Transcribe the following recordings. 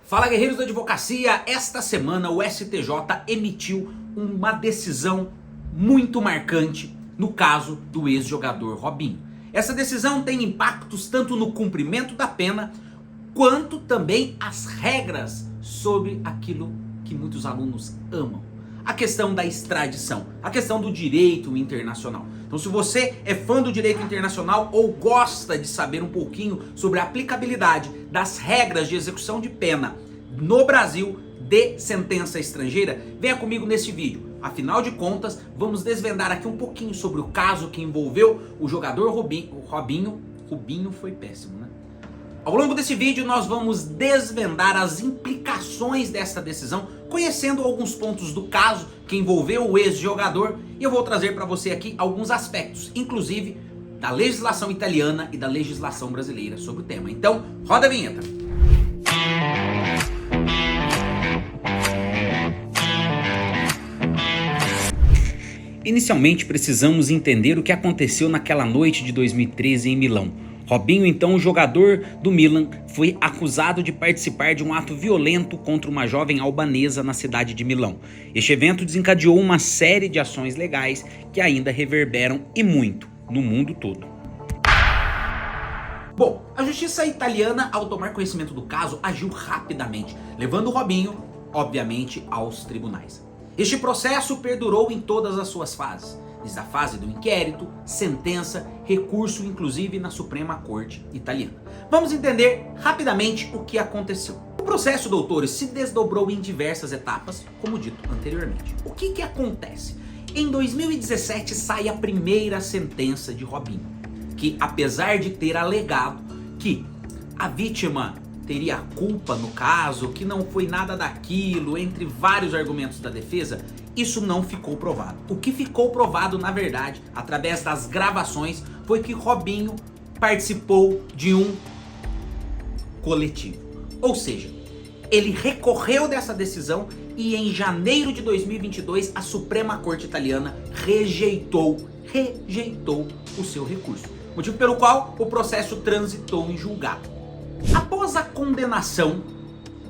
Fala, guerreiros da advocacia! Esta semana o STJ emitiu uma decisão muito marcante no caso do ex-jogador Robinho. Essa decisão tem impactos tanto no cumprimento da pena quanto também as regras sobre aquilo que muitos alunos amam. A questão da extradição, a questão do direito internacional. Então, se você é fã do direito internacional ou gosta de saber um pouquinho sobre a aplicabilidade das regras de execução de pena no Brasil de sentença estrangeira, venha comigo nesse vídeo. Afinal de contas, vamos desvendar aqui um pouquinho sobre o caso que envolveu o jogador Robinho. Rubinho foi péssimo, né? Ao longo desse vídeo nós vamos desvendar as implicações dessa decisão, conhecendo alguns pontos do caso que envolveu o ex-jogador, e eu vou trazer para você aqui alguns aspectos, inclusive da legislação italiana e da legislação brasileira sobre o tema. Então, roda a vinheta! Inicialmente precisamos entender o que aconteceu naquela noite de 2013 em Milão. Robinho, então o jogador do Milan, foi acusado de participar de um ato violento contra uma jovem albanesa na cidade de Milão. Este evento desencadeou uma série de ações legais que ainda reverberam e muito no mundo todo. Bom, a justiça italiana, ao tomar conhecimento do caso, agiu rapidamente, levando o Robinho, obviamente, aos tribunais. Este processo perdurou em todas as suas fases, desde a fase do inquérito, sentença, recurso, inclusive na Suprema Corte Italiana. Vamos entender rapidamente o que aconteceu. O processo, doutores, se desdobrou em diversas etapas, como dito anteriormente. O que acontece? Em 2017 sai a primeira sentença de Robinho, que apesar de ter alegado que a vítima teria culpa no caso, que não foi nada daquilo, entre vários argumentos da defesa, isso não ficou provado. O que ficou provado, na verdade, através das gravações, foi que Robinho participou de um coletivo. Ou seja, ele recorreu dessa decisão e em janeiro de 2022 a Suprema Corte Italiana rejeitou o seu recurso. Motivo pelo qual o processo transitou em julgado. Após a condenação,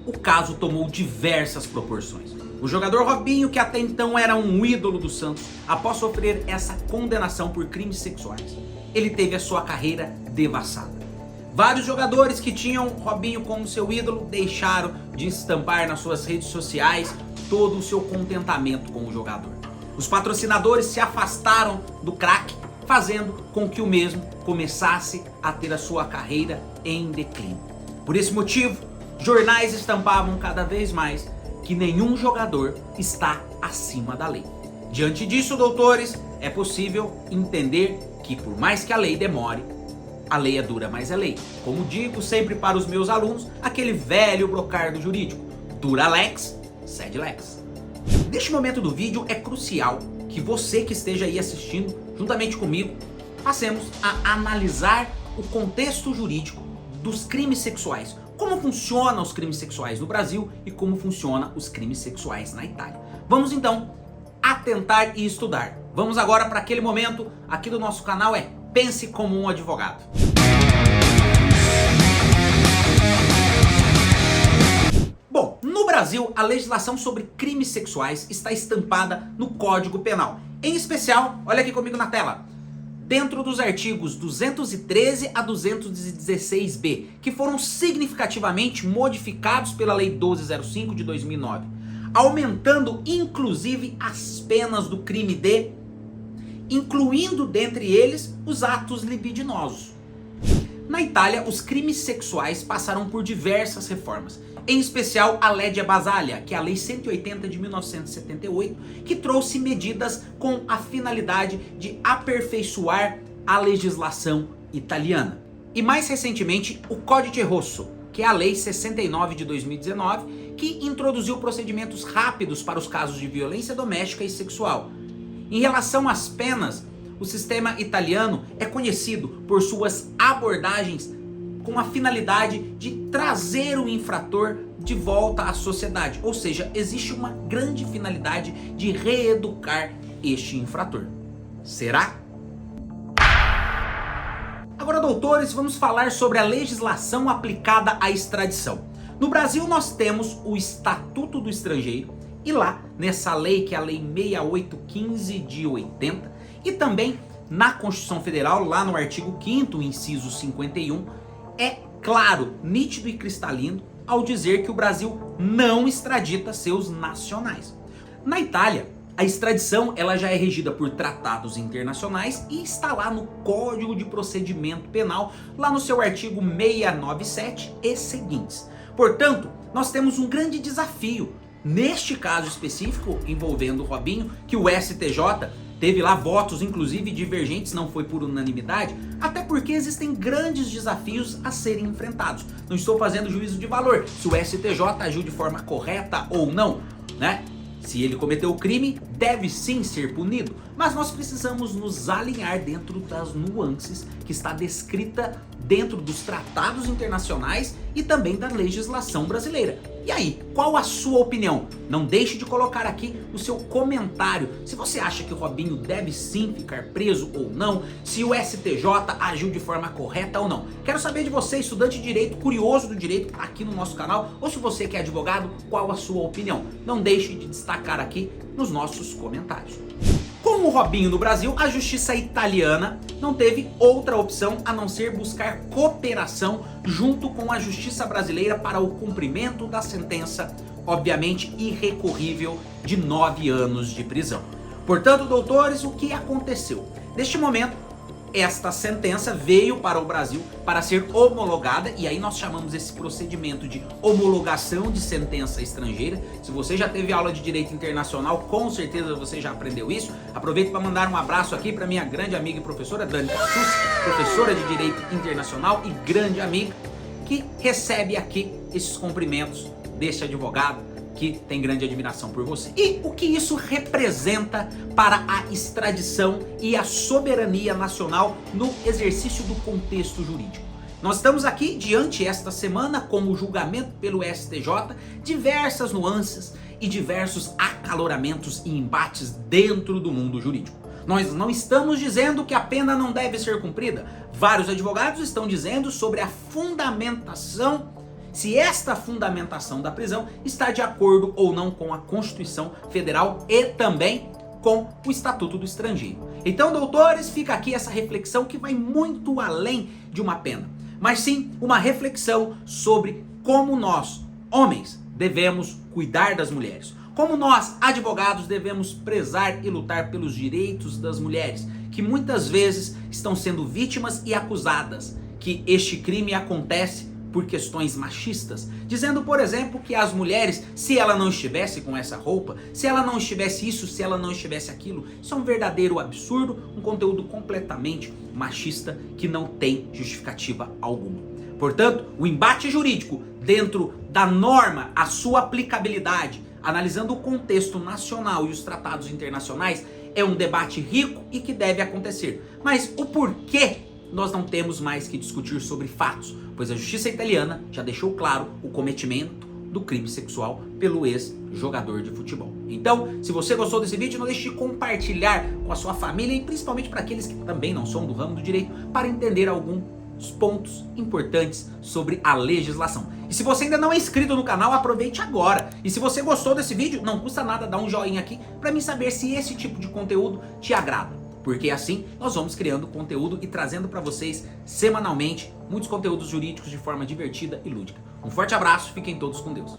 o caso tomou diversas proporções. O jogador Robinho, que até então era um ídolo do Santos, após sofrer essa condenação por crimes sexuais, ele teve a sua carreira devassada. Vários jogadores que tinham Robinho como seu ídolo deixaram de estampar nas suas redes sociais todo o seu contentamento com o jogador. Os patrocinadores se afastaram do craque, fazendo com que o mesmo começasse a ter a sua carreira em declínio. Por esse motivo, jornais estampavam cada vez mais que nenhum jogador está acima da lei. Diante disso, doutores, é possível entender que por mais que a lei demore, a lei é dura, mas é lei. Como digo sempre para os meus alunos, aquele velho brocardo jurídico: dura lex, sed lex. Neste momento do vídeo é crucial que você que esteja aí assistindo, juntamente comigo, passemos a analisar o contexto jurídico dos crimes sexuais. Como funcionam os crimes sexuais no Brasil e como funcionam os crimes sexuais na Itália. Vamos então atentar e estudar. Vamos agora para aquele momento aqui do nosso canal, é Pense como um advogado. Bom, no Brasil, a legislação sobre crimes sexuais está estampada no Código Penal. Em especial, olha aqui comigo na tela, dentro dos artigos 213 a 216b, que foram significativamente modificados pela Lei 1205 de 2009, aumentando inclusive as penas do crime incluindo dentre eles os atos libidinosos. Na Itália, os crimes sexuais passaram por diversas reformas, em especial a Legge Basaglia, que é a Lei 180 de 1978, que trouxe medidas com a finalidade de aperfeiçoar a legislação italiana. E mais recentemente, o Codice Rosso, que é a Lei 69 de 2019, que introduziu procedimentos rápidos para os casos de violência doméstica e sexual. Em relação às penas, o sistema italiano é conhecido por suas abordagens com a finalidade de trazer o infrator de volta à sociedade. Ou seja, existe uma grande finalidade de reeducar este infrator. Será? Agora, doutores, vamos falar sobre a legislação aplicada à extradição. No Brasil nós temos o Estatuto do Estrangeiro, e lá nessa lei, que é a Lei 6815 de 80, e também na Constituição Federal, lá no artigo 5º, inciso 51, é claro, nítido e cristalino ao dizer que o Brasil não extradita seus nacionais. Na Itália, a extradição ela já é regida por tratados internacionais e está lá no Código de Procedimento Penal, lá no seu artigo 697 e seguintes. Portanto, nós temos um grande desafio, neste caso específico envolvendo o Robinho, que o STJ teve lá votos inclusive divergentes, não foi por unanimidade, até porque existem grandes desafios a serem enfrentados. Não estou fazendo juízo de valor se o STJ agiu de forma correta ou não, né? Se ele cometeu o crime, deve sim ser punido, mas nós precisamos nos alinhar dentro das nuances que está descrita dentro dos tratados internacionais e também da legislação brasileira. E aí, qual a sua opinião? Não deixe de colocar aqui o seu comentário, se você acha que o Robinho deve sim ficar preso ou não, se o STJ agiu de forma correta ou não. Quero saber de você, estudante de direito, curioso do direito, que está aqui no nosso canal, ou se você que é advogado, qual a sua opinião? Não deixe de destacar aqui nos nossos comentários. Com o Robinho no Brasil, a justiça italiana não teve outra opção a não ser buscar cooperação junto com a justiça brasileira para o cumprimento da sentença, obviamente irrecorrível, de 9 anos de prisão. Portanto, doutores, o que aconteceu? Neste momento, esta sentença veio para o Brasil para ser homologada, e aí nós chamamos esse procedimento de homologação de sentença estrangeira. Se você já teve aula de direito internacional, com certeza você já aprendeu isso. Aproveito para mandar um abraço aqui para minha grande amiga e professora Dani Cassus, professora de direito internacional e grande amiga, que recebe aqui esses cumprimentos deste advogado que tem grande admiração por você. E o que isso representa para a extradição e a soberania nacional no exercício do contexto jurídico? Nós estamos aqui diante esta semana com o julgamento pelo STJ, diversas nuances e diversos acaloramentos e embates dentro do mundo jurídico. Nós não estamos dizendo que a pena não deve ser cumprida. Vários advogados estão dizendo sobre a fundamentação, se esta fundamentação da prisão está de acordo ou não com a Constituição Federal e também com o Estatuto do Estrangeiro. Então, doutores, fica aqui essa reflexão que vai muito além de uma pena, mas sim uma reflexão sobre como nós, homens, devemos cuidar das mulheres, como nós, advogados, devemos prezar e lutar pelos direitos das mulheres, que muitas vezes estão sendo vítimas e acusadas que este crime acontece por questões machistas, dizendo, por exemplo, que as mulheres, se ela não estivesse com essa roupa, se ela não estivesse isso, se ela não estivesse aquilo, isso é um verdadeiro absurdo, um conteúdo completamente machista que não tem justificativa alguma. Portanto, o embate jurídico dentro da norma, a sua aplicabilidade, analisando o contexto nacional e os tratados internacionais, é um debate rico e que deve acontecer. Mas o porquê nós não temos mais que discutir sobre fatos, pois a justiça italiana já deixou claro o cometimento do crime sexual pelo ex-jogador de futebol. Então, se você gostou desse vídeo, não deixe de compartilhar com a sua família e principalmente para aqueles que também não são do ramo do direito, para entender alguns pontos importantes sobre a legislação. E se você ainda não é inscrito no canal, aproveite agora. E se você gostou desse vídeo, não custa nada dar um joinha aqui para mim saber se esse tipo de conteúdo te agrada. Porque assim nós vamos criando conteúdo e trazendo para vocês semanalmente muitos conteúdos jurídicos de forma divertida e lúdica. Um forte abraço, fiquem todos com Deus.